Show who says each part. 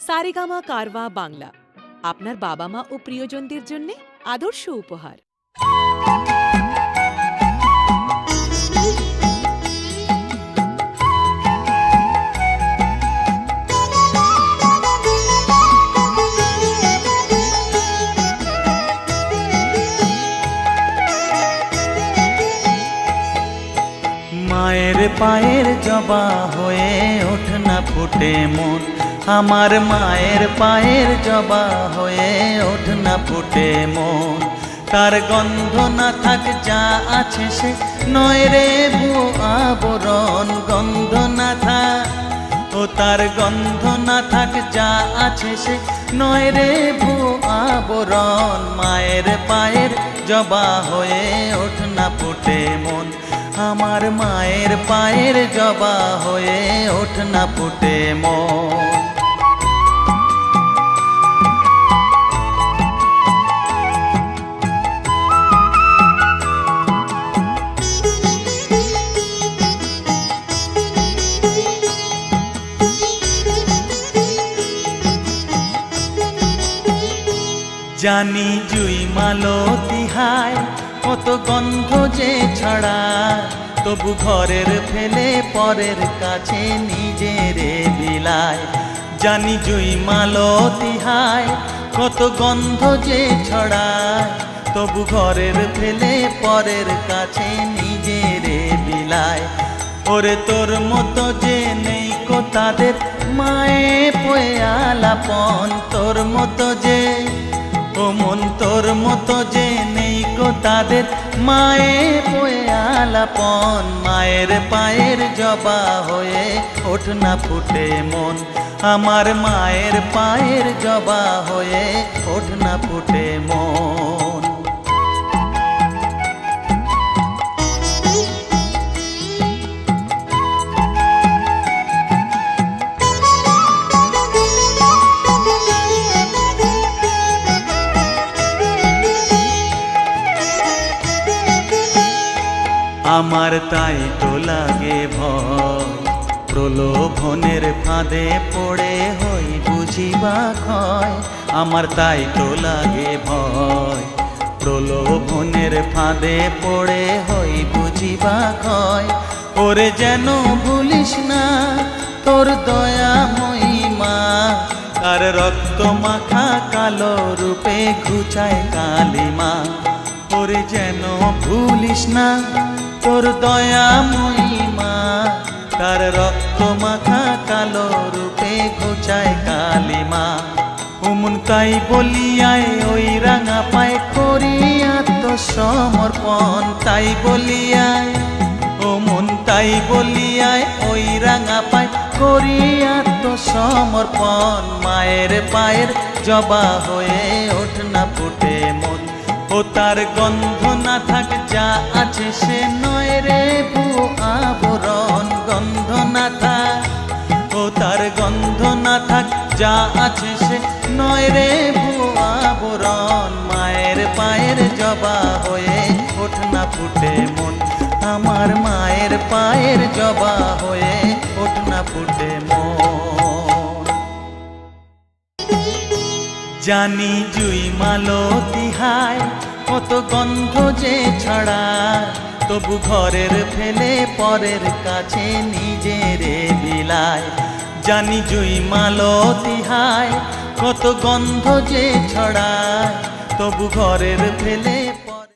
Speaker 1: সারেগামা কারওয়া বাংলা আপনার বাবা মা ও প্রিয়জনদের জন্য আদর্শ উপহার।
Speaker 2: মায়ের পায়ের জবা হয়ে ওঠ না ফুটে মন, আমার মায়ের পায়ের জবা হয়ে ওঠ না ফুটে মন। তার গন্ধ না থাক যা আছে সে নয় রে ভুয়ো আবরণ, গন্ধ না থাক ও তার গন্ধ না থাক যা আছে সে নয় রে ভুয়ো আবরণ। মায়ের পায়ের জবা হয়ে ওঠ না ফুটে মন, আমার মায়ের পায়ের জবা হয়ে ওঠ না ফুটে মন। জানি জুই মালতী হায় কত গন্ধ যে ছড়ায়, তবু ঘরের ফেলে পরের কাছে নিজেরে বিলায়। জানি জুই মালতী হায় কত গন্ধ যে ছড়ায়, তবু ঘরের ফেলে পরের কাছে নিজেরে বিলায়। ওরে তোর মতো যে নেই কো তাদের মায়ে পয়ে আলাপন, তোর মতো যে ও মন তোর মতো যে নেই কো তাদের মায়ে পয়ে আলাপন। মায়ের পায়ের জবা হয়ে ওঠ না ফুটে মন, আমার মায়ের পায়ের জবা হয়ে ওঠ না ফুটে মন। আমার তাই তো লাগে ভয়, প্রলোভনের ফাঁদে পড়ে হই বুঝিবা ক্ষয়। আমার তাই তো লাগে ভয়, প্রলোভনের ফাঁদে পড়ে হই বুঝিবা ক্ষয়। ওরে যেন ভুলিস না তোর দয়া মহিমা, আর রক্ত মাখা কালো রূপে ঘুচায় কালিমা। ওরে যেন ভুলিস না তোর দয়া মহিমা, তার রক্ত মাখা কালো রূপে ঘুচায় কালিমা। উমন তাই বলিয়ায় ওই রাঙা পায় করি আত্মসমর্পণ, তাই বলিয়ায় ও মন তাই বলিয়ায় ওই রাঙা পায় করি আত্মসমর্পণ। মায়ের পায়ের জবা হয়ে ওঠ না ফুটে মন, ও তার গন্ধ না থাক যা আছে সে নয় রে ভুয়ো আবরণ, গন্ধ না থাক ও তার গন্ধ না থাক যা আছে সে নয় রে ভুয়ো আবরণ। মায়ের পায়ের জবা হয়ে ওঠ না ফুটে মন, আমার মায়ের পায়ের জবা হয়ে ওঠ না ফুটে মন। জানি জুই মালতী হায় কত গন্ধ যে ছড়ায়, তবু ঘরের ফেলে পরের কাছে নিজেরে বিলায়। জানি জুই মালতী হায় কত গন্ধ যে ছড়ায়, তবু ঘরের ফেলে